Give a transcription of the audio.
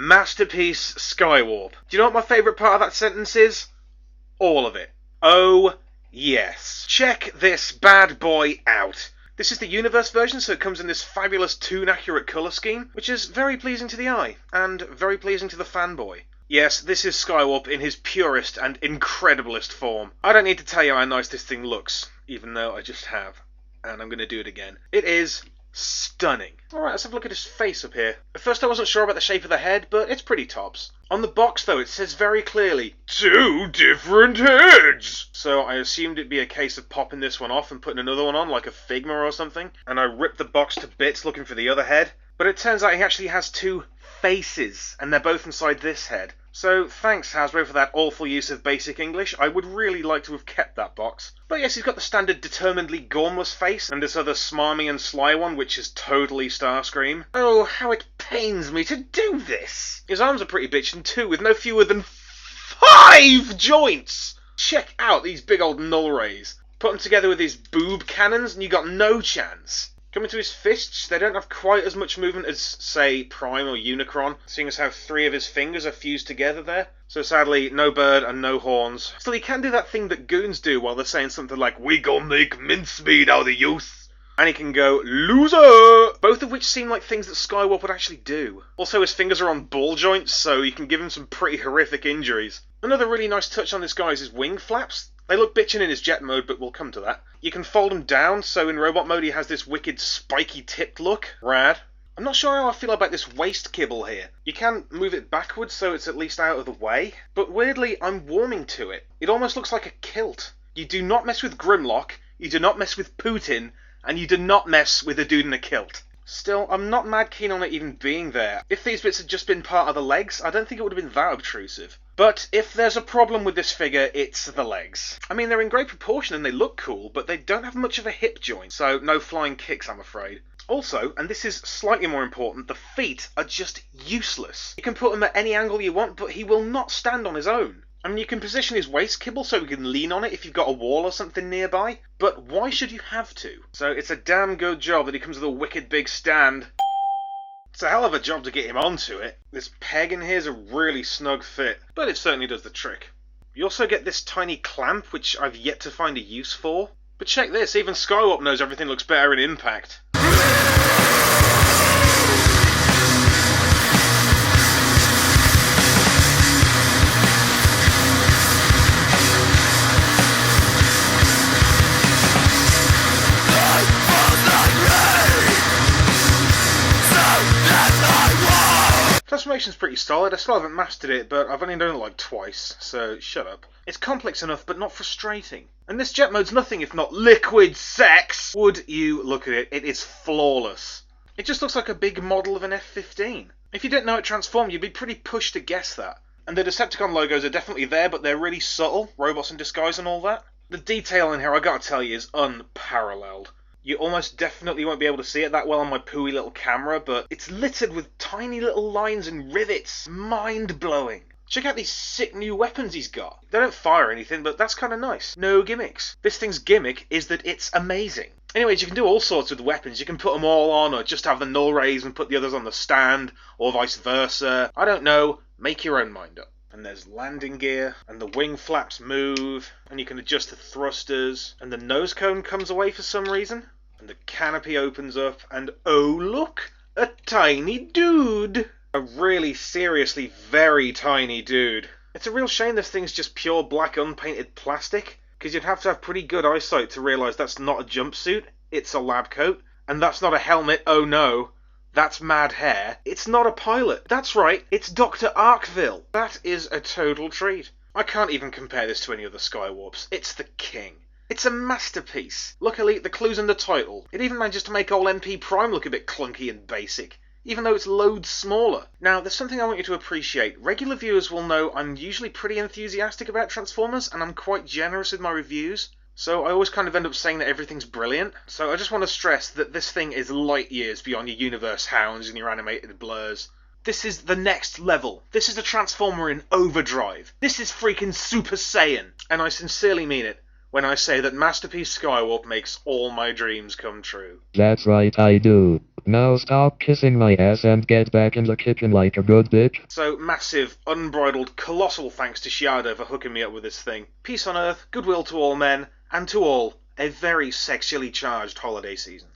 Masterpiece Skywarp. Do you know what my favourite part of that sentence is? All of it. Oh, yes. Check this bad boy out. This is the universe version, so it comes in this fabulous toon-accurate colour scheme, which is very pleasing to the eye, and very pleasing to the fanboy. Yes, this is Skywarp in his purest and incrediblest form. I don't need to tell you how nice this thing looks, even though I just have. And I'm going to do it again. It is stunning. Alright, let's have a look at his face up here. At first I wasn't sure about the shape of the head, but it's pretty tops. On the box though, it says very clearly, 2 different heads! So I assumed it'd be a case of popping this one off and putting another one on, like a Figma or something. And I ripped the box to bits looking for the other head. But it turns out he actually has 2 faces, and they're both inside this head. So thanks Hasbro for that awful use of basic English. I would really like to have kept that box. But yes, he's got the standard determinedly gormless face, and this other smarmy and sly one, which is totally Starscream. Oh, how it pains me to do this! His arms are pretty bitchin' too, with no fewer than 5 joints! Check out these big old null rays. Put them together with his boob cannons, and you got no chance. Coming to his fists, they don't have quite as much movement as, say, Prime or Unicron, seeing as how 3 of his fingers are fused together there. So sadly, no bird and no horns. Still, he can do that thing that goons do while they're saying something like, "We gon' make mincemeat out of youth." And he can go, "Loser!" Both of which seem like things that Skywarp would actually do. Also, his fingers are on ball joints, so you can give him some pretty horrific injuries. Another really nice touch on this guy is his wing flaps. They look bitchin' in his jet mode, but we'll come to that. You can fold them down, so in robot mode he has this wicked spiky tipped look. Rad. I'm not sure how I feel about this waist kibble here. You can move it backwards so it's at least out of the way, but weirdly I'm warming to it. It almost looks like a kilt. You do not mess with Grimlock, you do not mess with Putin, and you do not mess with a dude in a kilt. Still, I'm not mad keen on it even being there. If these bits had just been part of the legs, I don't think it would have been that obtrusive. But if there's a problem with this figure, it's the legs. I mean, they're in great proportion and they look cool, but they don't have much of a hip joint, so no flying kicks, I'm afraid. Also, and this is slightly more important, the feet are just useless. You can put him at any angle you want, but he will not stand on his own. I mean, you can position his waist kibble so he can lean on it if you've got a wall or something nearby, but why should you have to? So it's a damn good job that he comes with a wicked big stand. It's a hell of a job to get him onto it. This peg in here is a really snug fit, but it certainly does the trick. You also get this tiny clamp, which I've yet to find a use for. But check this, even Skywarp knows everything looks better in impact. Transformation's pretty solid. I still haven't mastered it, but I've only done it like twice, so shut up. It's complex enough, but not frustrating. And this jet mode's nothing if not liquid sex! Would you look at it? It is flawless. It just looks like a big model of an F-15. If you didn't know it transformed, you'd be pretty pushed to guess that. And the Decepticon logos are definitely there, but they're really subtle. Robots in disguise and all that. The detail in here, I gotta tell you, is unparalleled. You almost definitely won't be able to see it that well on my pooey little camera, but it's littered with tiny little lines and rivets. Mind-blowing. Check out these sick new weapons he's got. They don't fire anything, but that's kind of nice. No gimmicks. This thing's gimmick is that it's amazing. Anyways, you can do all sorts with weapons. You can put them all on, or just have the null rays and put the others on the stand, or vice versa. I don't know. Make your own mind up. And there's landing gear, and the wing flaps move, and you can adjust the thrusters, and the nose cone comes away for some reason, and the canopy opens up, and oh look, a tiny dude! A really seriously very tiny dude. It's a real shame this thing's just pure black unpainted plastic, because you'd have to have pretty good eyesight to realise that's not a jumpsuit, it's a lab coat, and that's not a helmet, oh no. That's mad hair. It's not a pilot. That's right, it's Dr. Arkville. That is a total treat. I can't even compare this to any other Skywarps. It's the king. It's a masterpiece. Luckily, the clue's in the title. It even manages to make old MP Prime look a bit clunky and basic, even though it's loads smaller. Now, there's something I want you to appreciate. Regular viewers will know I'm usually pretty enthusiastic about Transformers, and I'm quite generous with my reviews. So I always kind of end up saying that everything's brilliant. So I just want to stress that this thing is light years beyond your universe hounds and your animated blurs. This is the next level. This is a Transformer in overdrive. This is freaking Super Saiyan. And I sincerely mean it. when I say that Masterpiece Skywarp makes all my dreams come true. That's right, I do. Now stop kissing my ass and get back in the kitchen like a good bitch. So massive, unbridled, colossal thanks to Shiado for hooking me up with this thing. Peace on earth, goodwill to all men, and to all, a very sexually charged holiday season.